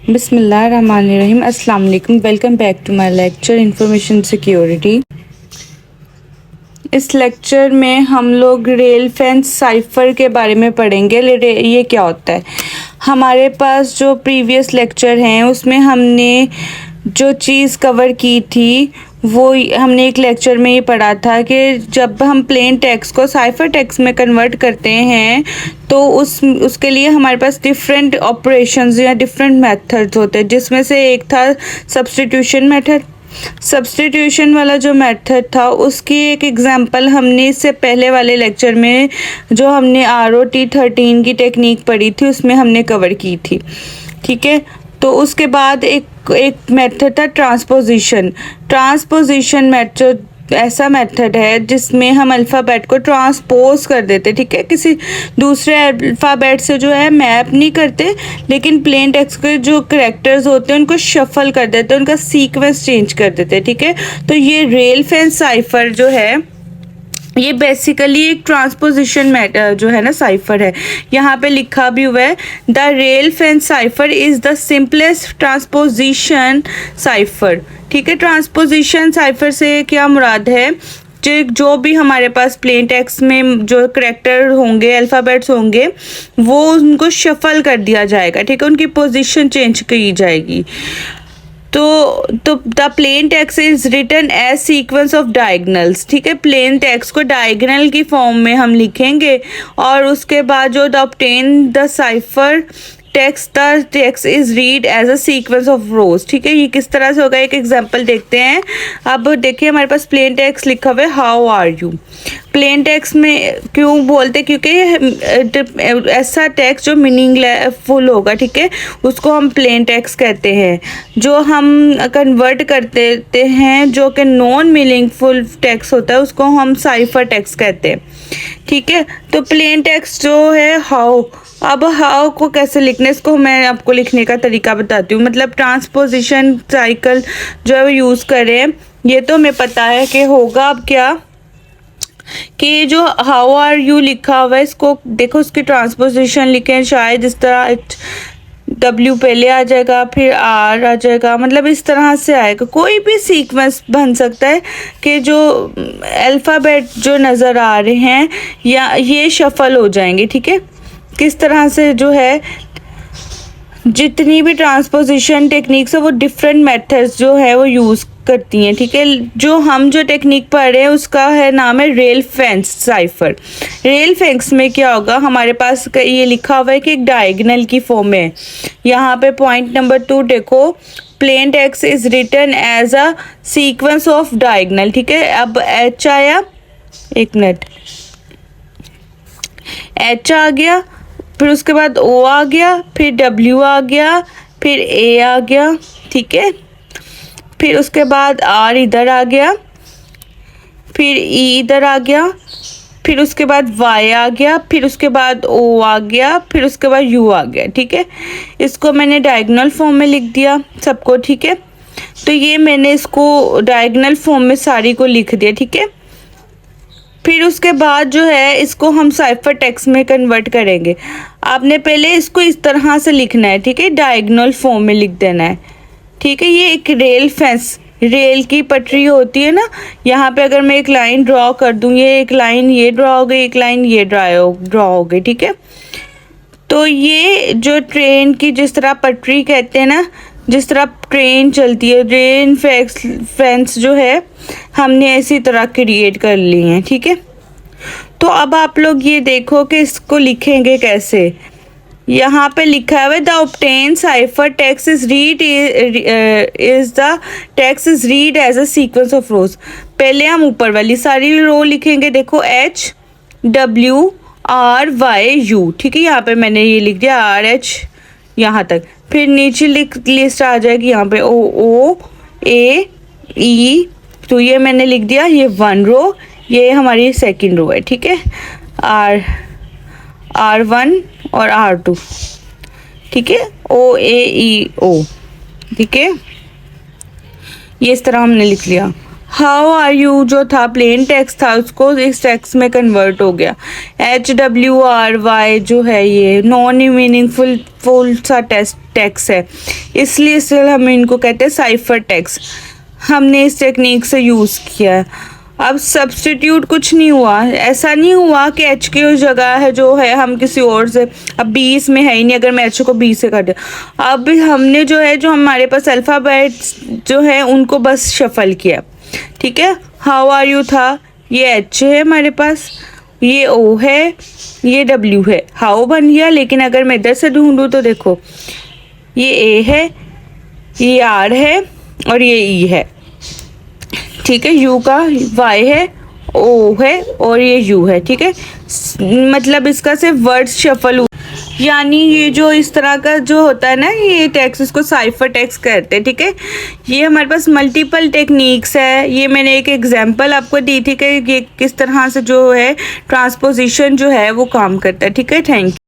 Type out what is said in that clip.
बिस्मिल्लाहिर्रहमानिर्रहीम। अस्सलाम वालेकुम। Welcome back to my lecture information security. इस लेक्चर में हम लोग रेल फेंस साइफ़र के बारे में पढ़ेंगे। ये क्या होता है? हमारे पास जो प्रीवियस लेक्चर हैं उसमें हमने जो चीज़ कवर की थी वो हमने एक लेक्चर में ये पढ़ा था कि जब हम प्लेन टेक्स्ट को साइफ़र टेक्स्ट में कन्वर्ट करते हैं तो उसके लिए हमारे पास डिफरेंट ऑपरेशंस या डिफरेंट मेथड्स होते हैं, जिसमें से एक था सब्स्टिट्यूशन मेथड। सब्स्टिट्यूशन वाला जो मेथड था उसकी एक एग्जांपल हमने इससे पहले वाले लेक्चर में जो हमने ROT13 की टेक्निक पढ़ी थी उसमें हमने कवर की थी। ठीक है, तो उसके बाद एक मेथड था ट्रांसपोजिशन मेथड। ऐसा मेथड है जिसमें हम अल्फ़ाबेट को ट्रांसपोज कर देते, ठीक है, किसी दूसरे अल्फ़ाबेट से जो है मैप नहीं करते, लेकिन प्लेन टेक्स्ट के जो करैक्टर्स होते हैं उनको शफल कर देते, उनका सीक्वेंस चेंज कर देते, ठीक है। तो ये रेल फेंस साइफ़र जो है ये बेसिकली एक ट्रांसपोजिशन मैटर जो है ना साइफ़र है। यहाँ पे लिखा भी हुआ है the rail fence cipher is the simplest transposition cipher. ठीक है, ट्रांसपोजिशन साइफ़र से क्या मुराद है? जो भी हमारे पास प्लेन टेक्स्ट में जो करैक्टर होंगे, अल्फ़ाबेट्स होंगे, वो उनको शफल कर दिया जाएगा, ठीक है, उनकी पोजीशन चेंज की जाएगी। तो the plain text is written as sequence of diagonals. ठीक है, प्लेन टेक्स्ट को डायगनल की फॉर्म में हम लिखेंगे और उसके बाद जो the obtain the cipher text is read as a sequence of rows. ठीक है, ये किस तरह से होगा एक एग्जांपल देखते हैं। अब देखिए हमारे पास प्लेन टेक्स्ट लिखा हुआ है how are you. Plain text में क्यों बोलते, क्योंकि ऐसा टेक्स्ट जो मीनिंगफुल होगा, ठीक है, उसको हम प्लेन टेक्स्ट कहते हैं। जो हम कन्वर्ट कर देते हैं जो कि नॉन मीनिंगफुल टेक्स्ट होता है उसको हम साइफर टेक्स्ट कहते हैं। ठीक है, तो प्लेन टेक्स्ट जो है हाउ, अब हाउ को कैसे लिखना है इसको मैं आपको लिखने का तरीका बताती हूँ। मतलब ट्रांसपोजिशन साइकिल जो है वो यूज़ करें, ये तो हमें पता है कि होगा। अब क्या कि जो हाउ आर यू लिखा हुआ है इसको देखो, उसकी ट्रांसपोजिशन लिखें, शायद इस तरह W पहले आ जाएगा फिर R आ जाएगा, मतलब इस तरह से आएगा। कोई भी सीक्वेंस बन सकता है कि जो अल्फ़ाबेट जो नज़र आ रहे हैं या ये शफल हो जाएंगे। ठीक है, किस तरह से जो है जितनी भी ट्रांसपोजिशन टेक्निक्स है वो डिफरेंट मेथड्स जो है वो यूज़ करती हैं। ठीक है, जो टेक्निक पढ़ रहे हैं उसका है नाम है rail fence cipher. Rail fence में क्या होगा, हमारे पास ये लिखा हुआ है कि एक डायगनल की फॉर्म में। यहाँ पे पॉइंट नंबर 2 देखो, plain text is written as a sequence of diagonal. ठीक है, अब H आया, एक मिनट, H आ गया, फिर उसके बाद O आ गया, फिर W आ गया, फिर A आ गया। ठीक है, फिर उसके बाद R इधर आ गया, फिर E इधर आ गया, फिर उसके बाद Y आ गया, फिर उसके बाद O आ गया, फिर उसके बाद U आ गया। ठीक है, इसको मैंने डायगोनल फॉर्म में लिख दिया सबको। ठीक है, तो ये मैंने इसको डायगोनल फॉर्म में सारी को लिख दिया। ठीक है, फिर उसके बाद जो है इसको हम साइफर टेक्स्ट में कन्वर्ट करेंगे। आपने पहले इसको इस तरह से लिखना है, ठीक है, डायगोनल फॉर्म में लिख देना है। ठीक है, ये एक रेल फेंस, रेल की पटरी होती है ना, यहाँ पे अगर मैं एक लाइन ड्रॉ कर दूँ, ये एक लाइन ये ड्रॉ हो गई, एक लाइन ये ड्रॉ हो गई। ठीक है, तो ये जो ट्रेन की जिस तरह पटरी कहते हैं ना, जिस तरह ट्रेन चलती है, रेल फेंस जो है हमने इसी तरह क्रिएट कर ली हैं। ठीक है, तो अब आप लोग ये देखो कि इसको लिखेंगे कैसे। यहाँ पे लिखा हुआ है the obtain cipher text is read is read as a sequence of rows. पहले हम ऊपर वाली सारी रो लिखेंगे, देखो H W R Y U। ठीक है, यहाँ पे मैंने ये लिख दिया RH यहाँ तक, फिर नीचे लिस्ट आ जाएगी यहाँ पे O A E, तो ये मैंने लिख दिया, ये 1 रो, ये हमारी सेकंड रो है। ठीक है, R1 और R2। ठीक है, O A E O। ठीक है, ये इस तरह हमने लिख लिया। हाउ आर यू जो था प्लेन टेक्स्ट था उसको इस टेक्स्ट में कन्वर्ट हो गया। HWRY जो है ये नॉन मीनिंगफुल सा टेक्स्ट है, इसलिए हम इनको कहते हैं साइफर टेक्स्ट। हमने इस टेक्निक से यूज़ किया है। अब सब्स्टिट्यूट कुछ नहीं हुआ, ऐसा नहीं हुआ कि एच की जगह है जो है हम किसी और से, अब बी इसमें है ही नहीं, अगर मैं एच को बी से कर दिया। अब हमने जो है जो हमारे पास अल्फ़ाबेट्स जो है उनको बस शफल किया, ठीक है। हाउ आर यू था, ये एच है हमारे पास, ये ओ है, ये डब्ल्यू है, हाउ बन गया। लेकिन अगर मैं इधर से ढूंढूँ तो देखो ये ए है, ये आर है और ये ई है, ठीक है। यू का वाई है, ओ है और ये यू है, ठीक है। मतलब इसका सिर्फ वर्ड्स शफल हुआ, यानी ये जो इस तरह का जो होता है ना, ये टेक्स्ट, इसको साइफर टेक्स्ट कहते हैं, ठीक है। ये हमारे पास मल्टीपल टेक्निक्स है। ये मैंने एक एग्जांपल आपको दी थी कि ये किस तरह से जो है ट्रांसपोजिशन जो है वो काम करता है, ठीक है। Thank you.